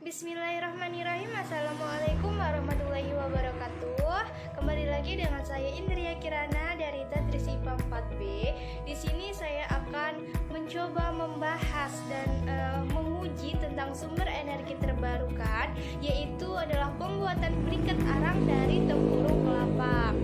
Bismillahirrahmanirrahim. Assalamualaikum warahmatullahi wabarakatuh. Kembali lagi dengan saya Indria Kirana dari Tadris IPA 4B. Di sini saya akan mencoba membahas dan menguji tentang sumber energi terbarukan, yaitu adalah pembuatan briket arang dari tempurung kelapa.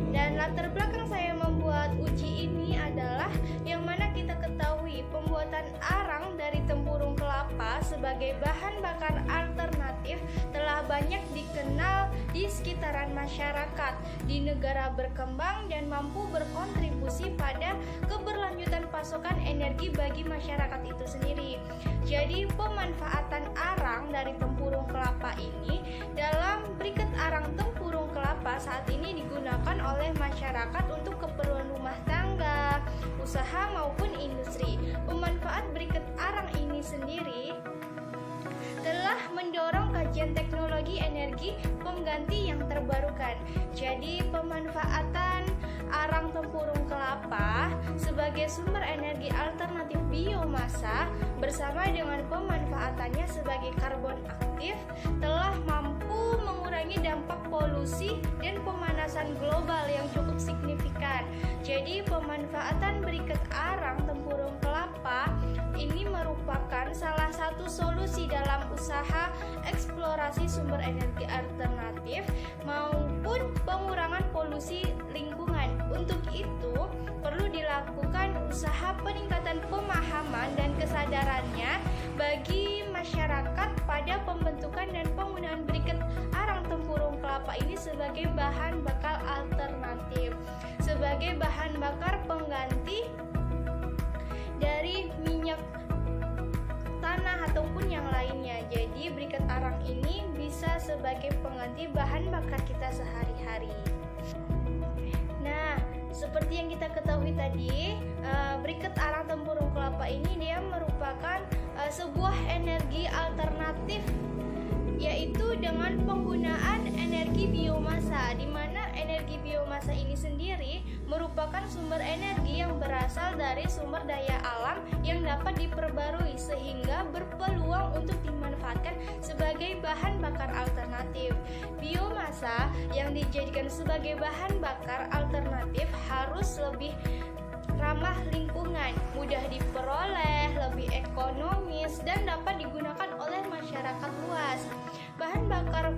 Dan latar belakang saya membuat uji ini adalah yang mana kita ketahui pembuatan arang dari tempurung kelapa sebagai bahan bakar alternatif telah banyak dikenal di sekitaran masyarakat di negara berkembang dan mampu berkontribusi pada keberlanjutan pasokan energi bagi masyarakat itu sendiri. Jadi pemanfaatan arang dari tempurung kelapa ini dalam briket arang tempurung kelapa saat ini digunakan oleh masyarakat untuk keperluan rumah tangga, usaha maupun industri. Pemanfaat briket arang ini sendiri telah mendorong kajian teknologi energi pengganti yang terbarukan. Jadi pemanfaatan arang tempurung kelapa sebagai sumber energi alternatif biomasa bersama dengan pemanfaatannya sebagai karbon aktif telah mampu mengurangi dampak polusi dan pemanasan global yang cukup signifikan. Jadi pemanfaatan briket arang tempurung kelapa ini merupakan salah satu solusi dalam usaha eksplorasi sumber energi alternatif maupun pengurangan polusi lingkungan. Untuk itu, perlu dilakukan usaha peningkatan pemahaman dan kesadarannya bagi masyarakat pada pembentukan dan penggunaan briket arang tempurung kelapa ini sebagai bahan bakar alternatif, sebagai bahan bakar pengganti dari minyak tanah ataupun yang lainnya. Jadi briket arang ini bisa sebagai pengganti bahan bakar kita sehari-hari. Nah, seperti yang kita ketahui tadi, briket arang tempurung kelapa ini dia merupakan sebuah energi alternatif, yaitu dengan penggunaan energi biomasa, di mana energi biomasa ini sendiri merupakan sumber energi yang berasal dari sumber daya alam yang dapat diperbarui sehingga berpeluang untuk dimanfaatkan sebagai bahan bakar alternatif. Biomasa yang dijadikan sebagai bahan bakar alternatif harus lebih ramah lingkungan, mudah diperoleh, lebih ekonomis, dan dapat digunakan oleh masyarakat luas. Bahan bakar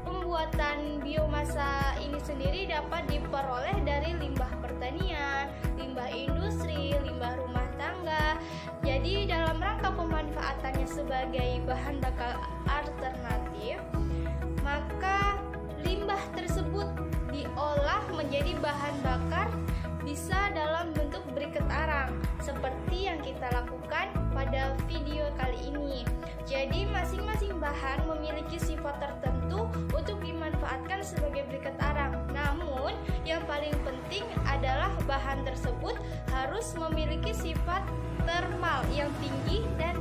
pembuatan biomasa ini sendiri dapat diperoleh dari limbah pertanian, limbah industri, limbah rumah tangga. Jadi dalam rangka pemanfaatannya sebagai bahan bakar alternatif, maka limbah tersebut diolah menjadi bahan bakar bisa dalam bentuk briket arang seperti yang kita lakukan pada video kali ini. Jadi masing-masing bahan memiliki sifat tertentu untuk dimanfaatkan sebagai briket arang. Namun yang paling penting adalah bahan tersebut harus memiliki sifat termal yang tinggi dan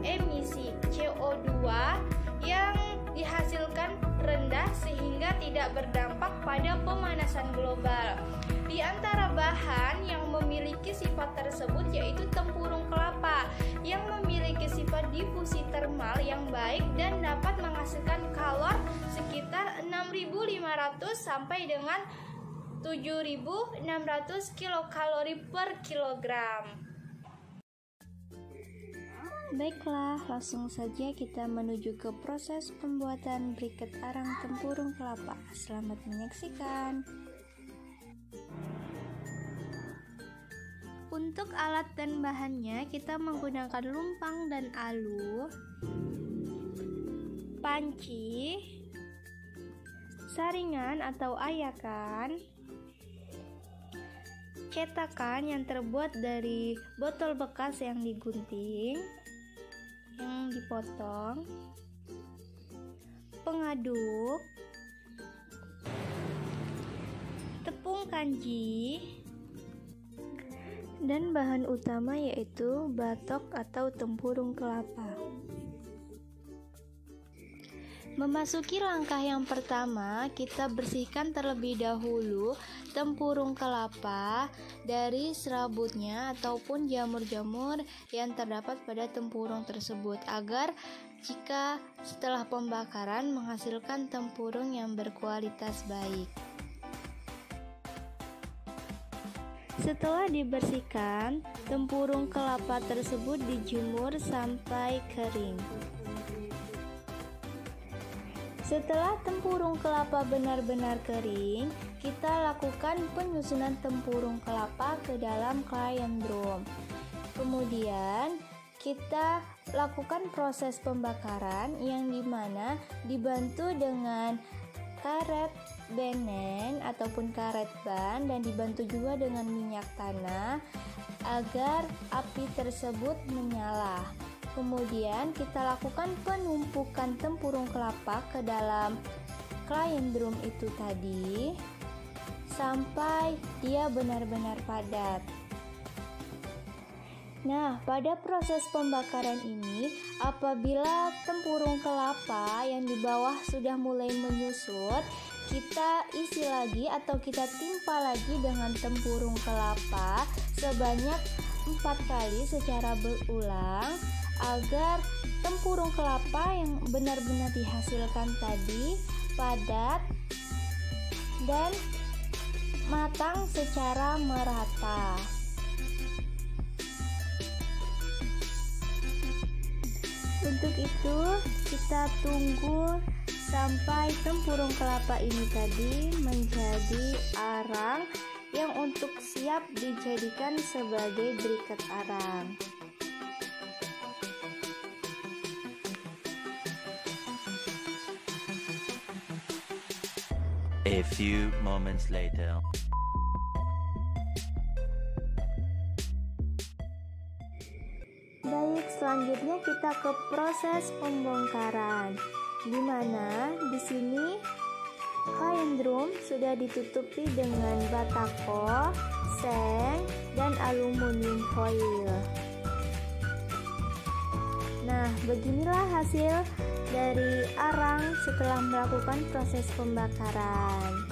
emisi CO2 yang dihasilkan rendah sehingga tidak berdampak pada pemanasan global. Di antara bahan yang memiliki sifat tersebut yaitu tempurung kelapa yang memiliki sifat difusi termal yang baik dan dapat menghasilkan kalor sekitar 6.500 sampai dengan 7.600 kilokalori per kilogram. Baiklah, langsung saja kita menuju ke proses pembuatan briket arang tempurung kelapa. Selamat menyaksikan. Untuk alat dan bahannya kita menggunakan lumpang dan alu, panci, saringan atau ayakan, cetakan yang terbuat dari botol bekas yang digunting, yang dipotong, pengaduk, tepung kanji, dan bahan utama yaitu batok atau tempurung kelapa. Memasuki langkah yang pertama, kita bersihkan terlebih dahulu tempurung kelapa dari serabutnya ataupun jamur-jamur yang terdapat pada tempurung tersebut agar jika setelah pembakaran menghasilkan tempurung yang berkualitas baik. Setelah dibersihkan, tempurung kelapa tersebut dijemur sampai kering. Setelah tempurung kelapa benar-benar kering, kita lakukan penyusunan tempurung kelapa ke dalam clean drum. Kemudian, kita lakukan proses pembakaran yang dimana dibantu dengan karet benen ataupun karet ban dan dibantu juga dengan minyak tanah agar api tersebut menyala. Kemudian kita lakukan penumpukan tempurung kelapa ke dalam clean drum itu tadi sampai dia benar-benar padat. Nah, pada proses pembakaran ini, apabila tempurung kelapa yang di bawah sudah mulai menyusut, kita isi lagi atau kita timpa lagi dengan tempurung kelapa sebanyak 4 kali secara berulang agar tempurung kelapa yang benar-benar dihasilkan tadi padat dan matang secara merata. Untuk itu, kita tunggu sampai tempurung kelapa ini tadi menjadi arang yang untuk siap dijadikan sebagai briket arang. A few moments later. Baik, selanjutnya kita ke proses pembongkaran, di mana di sini clean drum sudah ditutupi dengan batako, seng, dan aluminium foil. Nah, beginilah hasil dari arang setelah melakukan proses pembakaran.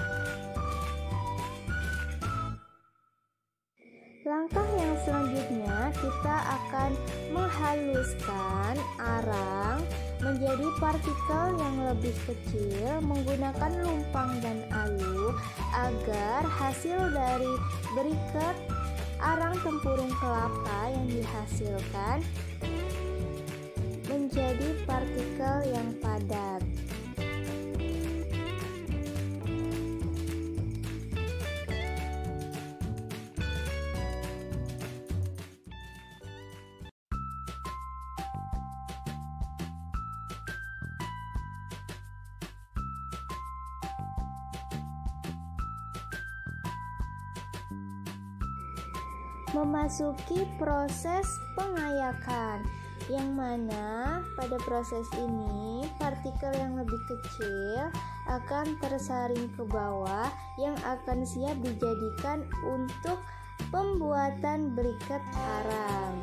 Langkah yang selanjutnya, kita akan menghaluskan arang menjadi partikel yang lebih kecil menggunakan lumpang dan alu agar hasil dari briket arang tempurung kelapa yang dihasilkan menjadi partikel yang padat. Memasuki proses pengayakan, yang mana pada proses ini partikel yang lebih kecil akan tersaring ke bawah yang akan siap dijadikan untuk pembuatan briket arang.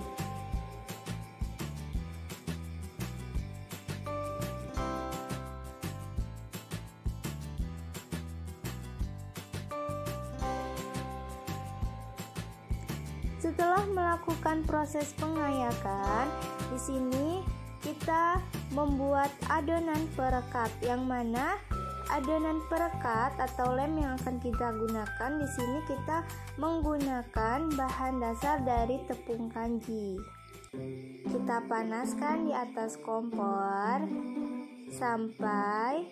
Setelah melakukan proses pengayakan, di sini kita membuat adonan perekat, yang mana adonan perekat atau lem yang akan kita gunakan di sini kita menggunakan bahan dasar dari tepung kanji. Kita panaskan di atas kompor sampai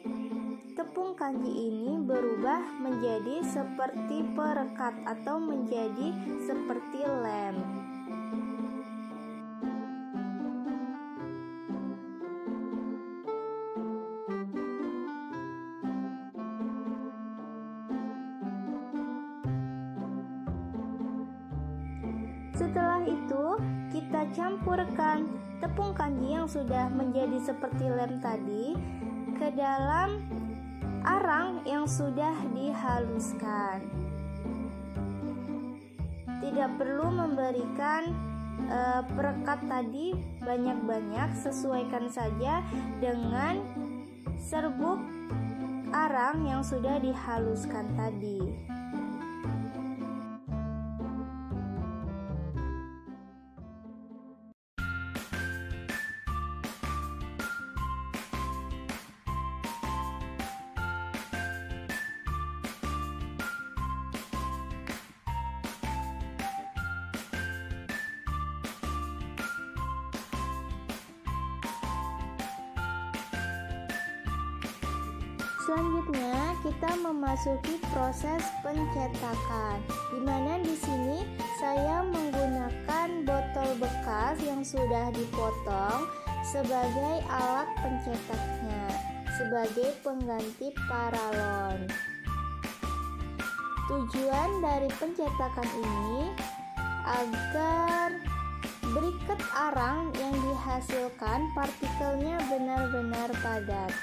tepung kanji ini berubah menjadi seperti perekat atau menjadi seperti lem. Setelah itu, kita campurkan tepung kanji yang sudah menjadi seperti lem tadi ke dalam arang yang sudah dihaluskan. Tidak perlu memberikan perekat tadi banyak-banyak, sesuaikan saja dengan serbuk arang yang sudah dihaluskan tadi. Selanjutnya kita memasuki proses pencetakan, di mana di sini saya menggunakan botol bekas yang sudah dipotong sebagai alat pencetaknya, sebagai pengganti paralon. Tujuan dari pencetakan ini agar briket arang yang dihasilkan partikelnya benar-benar padat.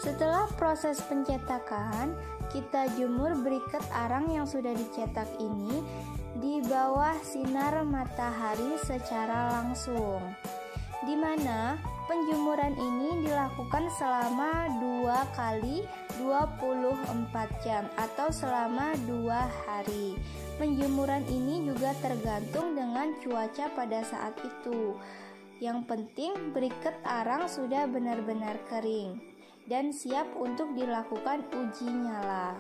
Setelah proses pencetakan, kita jemur briket arang yang sudah dicetak ini di bawah sinar matahari secara langsung, di mana penjemuran ini dilakukan selama 2 kali 24 jam atau selama 2 hari. Penjemuran ini juga tergantung dengan cuaca pada saat itu. Yang penting briket arang sudah benar-benar kering dan siap untuk dilakukan uji nyala.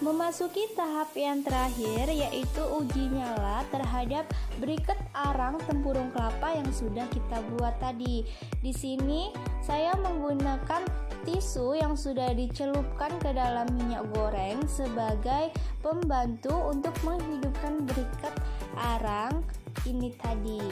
Memasuki tahap yang terakhir, yaitu uji nyala terhadap briket arang tempurung kelapa yang sudah kita buat tadi. Di sini saya menggunakan tisu yang sudah dicelupkan ke dalam minyak goreng sebagai pembantu untuk menghidupkan briket arang ini tadi.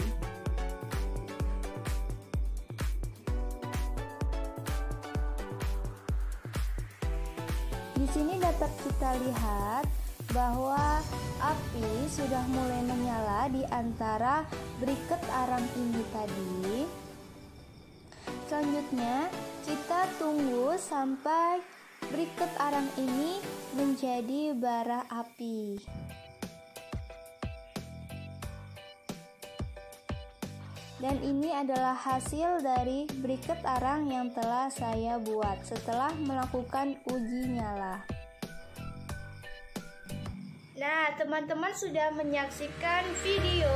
Di sini dapat kita lihat bahwa api sudah mulai menyala di antara briket arang ini tadi. Selanjutnya, kita tunggu sampai briket arang ini menjadi bara api. Dan ini adalah hasil dari briket arang yang telah saya buat setelah melakukan uji nyala. Nah, teman-teman sudah menyaksikan video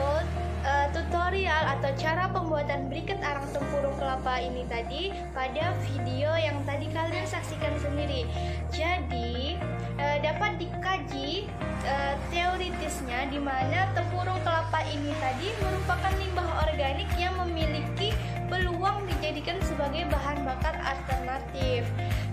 tutorial atau cara pembuatan briket arang tempurung kelapa ini tadi pada video yang tadi kalian saksikan sendiri. Jadi, dapat dikaji teoritisnya di mana tempurung kelapa ini tadi merupakan limbah organik yang memiliki peluang dijadikan sebagai bahan bakar alternatif.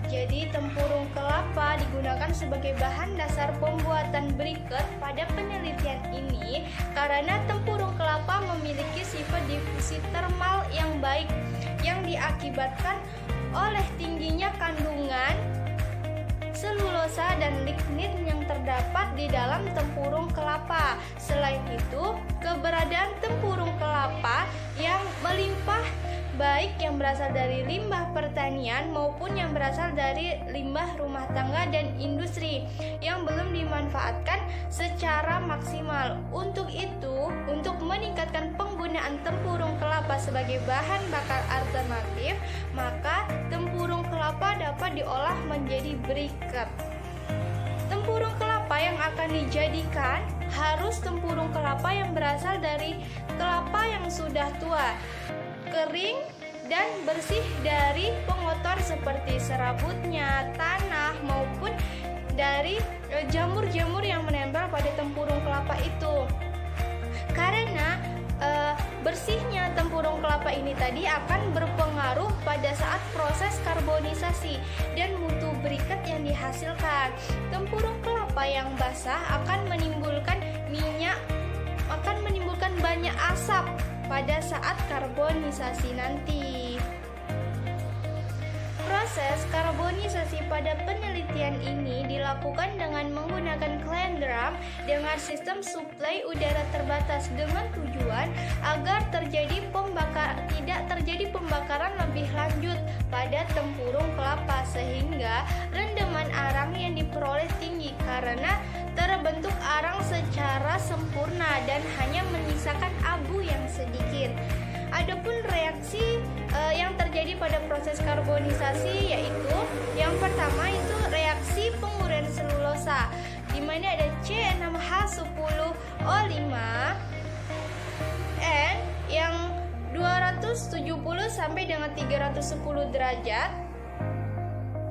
Jadi tempurung kelapa digunakan sebagai bahan dasar pembuatan briket pada penelitian ini karena tempurung kelapa memiliki sifat difusi termal yang baik yang diakibatkan oleh tingginya kandungan selulosa dan lignin yang terdapat di dalam tempurung kelapa. Selain itu, keberadaan tempurung kelapa yang melimpah baik yang berasal dari limbah pertanian maupun yang berasal dari limbah rumah tangga dan industri yang belum dimanfaatkan secara maksimal. Untuk itu, untuk meningkatkan penggunaan tempurung kelapa sebagai bahan bakar alternatif, maka tempurung kelapa dapat diolah menjadi briket. Tempurung kelapa yang akan dijadikan harus tempurung kelapa yang berasal dari kelapa yang sudah tua, kering dan bersih dari pengotor seperti serabutnya, tanah maupun dari jamur-jamur yang menempel pada tempurung kelapa itu. Karena bersihnya tempurung kelapa ini tadi akan berpengaruh pada saat proses karbonisasi dan mutu briket yang dihasilkan. Tempurung kelapa yang basah akan menimbulkan minyak, akan menimbulkan banyak asap pada saat karbonisasi nanti. Proses karbonisasi pada penelitian ini dilakukan dengan menggunakan clean drum dengan sistem suplai udara terbatas dengan tujuan agar tidak terjadi pembakaran lebih lanjut pada tempurung kelapa sehingga rendaman arang yang diperoleh tinggi karena terbentuk arang secara sempurna dan hanya menyisakan abu yang sedikit. Adapun reaksi yang terjadi pada proses karbonisasi yaitu yang pertama itu reaksi penguraian selulosa di mana ada C6H10O5 N yang 270 sampai dengan 310 derajat,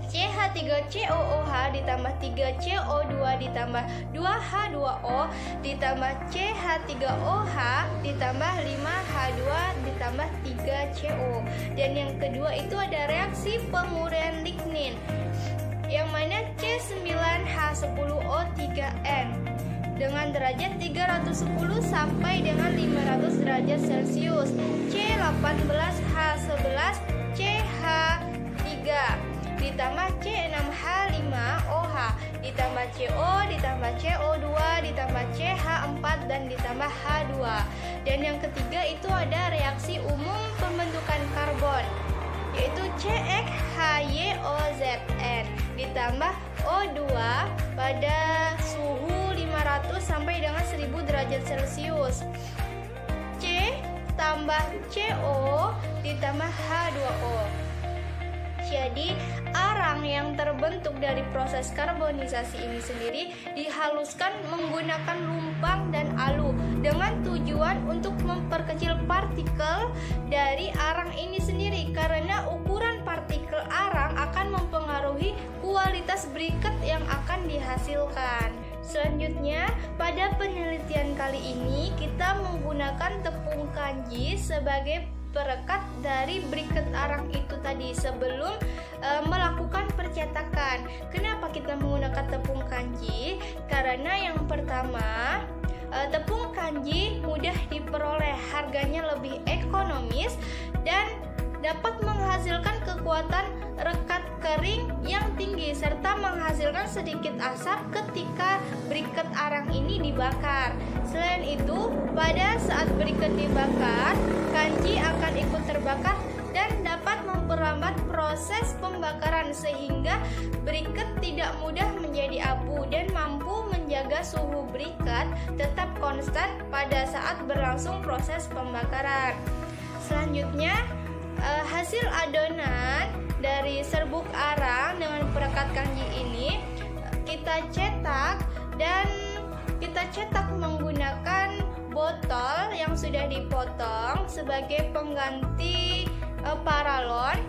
CH3COOH ditambah 3CO2 ditambah 2H2O ditambah CH3OH ditambah 5H2 ditambah 3CO. Dan yang kedua itu ada reaksi penguraian lignin yang mana C9H10O3N dengan derajat 310 sampai dengan 500 derajat Celcius, C18H11 CH3 ditambah C6H5OH ditambah CO ditambah CO2 ditambah CH4 dan ditambah H2. Dan yang ketiga itu ada reaksi umum pembentukan karbon yaitu CxHyOZN ditambah O2 pada suhu 500 sampai dengan 1000 derajat Celcius, C tambah CO ditambah H2O. Jadi, arang yang terbentuk dari proses karbonisasi ini sendiri dihaluskan menggunakan lumpang dan alu dengan tujuan untuk memperkecil partikel dari arang ini sendiri karena ukuran partikel arang akan mempengaruhi kualitas briket yang akan dihasilkan. Selanjutnya, pada penelitian kali ini kita menggunakan tepung kanji sebagai perekat dari briket arang itu tadi sebelum melakukan percetakan. Kenapa kita menggunakan tepung kanji? Karena yang pertama, tepung kanji mudah diperoleh, harganya lebih ekonomis dan dapat menghasilkan kekuatan rekat kering yang tinggi serta menghasilkan sedikit asap ketika briket arang ini dibakar. Selain itu, pada saat briket dibakar, kanji akan ikut terbakar dan dapat memperlambat proses pembakaran sehingga briket tidak mudah menjadi abu dan mampu menjaga suhu briket tetap konstan pada saat berlangsung proses pembakaran. Selanjutnya, hasil adonan dari serbuk arang dengan perekat kanji ini kita cetak menggunakan botol yang sudah dipotong sebagai pengganti paralon.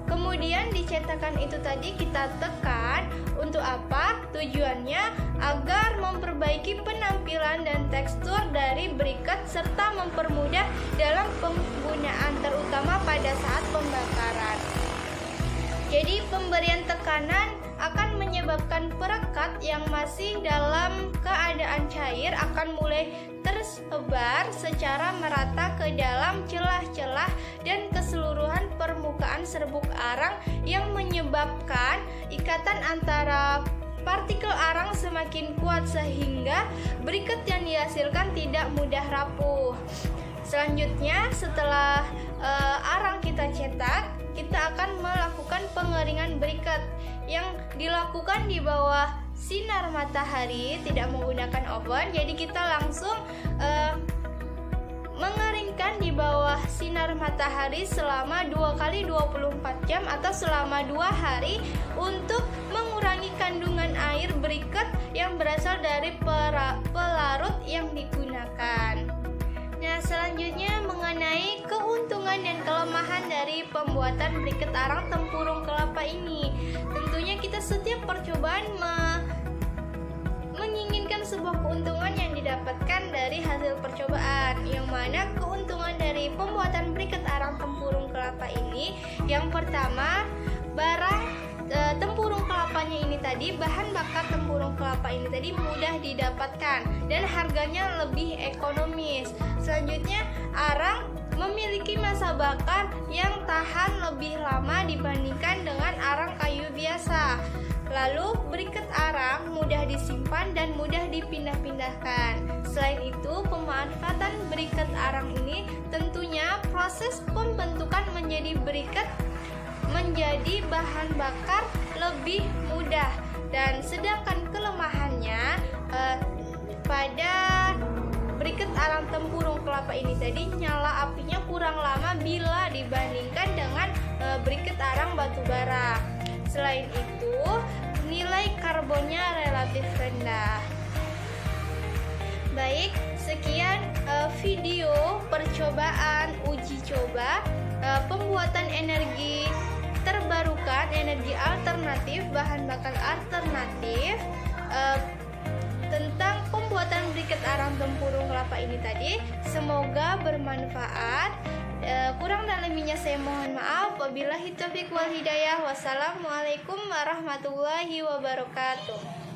Kemudian dicetakan itu tadi kita tekan untuk apa? Tujuannya agar memperbaiki penampilan dan tekstur dari briket serta mempermudah dalam penggunaan terutama pada saat pembakaran. Jadi pemberian tekanan akan menyebabkan perekat yang masih dalam keadaan cair akan mulai tersebar secara merata ke dalam celah-celah dan keseluruhan permukaan serbuk arang yang menyebabkan ikatan antara partikel arang semakin kuat sehingga briket yang dihasilkan tidak mudah rapuh. Selanjutnya, setelah arang kita cetak, kita akan melakukan pengeringan briket yang dilakukan di bawah sinar matahari, tidak menggunakan oven. Jadi kita langsung mengeringkan di bawah sinar matahari selama 2 kali 24 jam atau selama 2 hari untuk mengurangi kandungan air briket yang berasal dari pelarut yang digunakan. Nah, selanjutnya mengenai keuntungan dan kelemahan dari pembuatan briket arang tempurung kelapa ini. Tentunya kita setiap percobaan menginginkan sebuah keuntungan yang didapatkan dari hasil percobaan, yang mana keuntungan dari kelapa ini. Yang pertama, tempurung kelapanya ini tadi, bahan bakar tempurung kelapa ini tadi mudah didapatkan dan harganya lebih ekonomis. Selanjutnya, arang memiliki masa bakar yang tahan lebih lama dibandingkan dengan arang kayu biasa. Lalu, briket arang mudah disimpan dan mudah dipindah-pindahkan. Selain itu, pemanfaatan briket arang ini tentunya proses pembentukan menjadi briket menjadi bahan bakar lebih mudah, dan sedangkan kelemahannya pada briket arang tempurung kelapa ini tadi, nyala apinya kurang lama bila dibandingkan dengan briket arang batu bara. Selain itu, nilai karbonnya relatif rendah. Baik, sekian video percobaan uji coba pembuatan energi terbarukan, energi alternatif, bahan bakar alternatif tentang pembuatan briket arang tempurung kelapa ini tadi. Semoga bermanfaat. Kurang dan lebihnya saya mohon maaf. Wabillahi taufiq wal hidayah. Wassalamualaikum warahmatullahi wabarakatuh.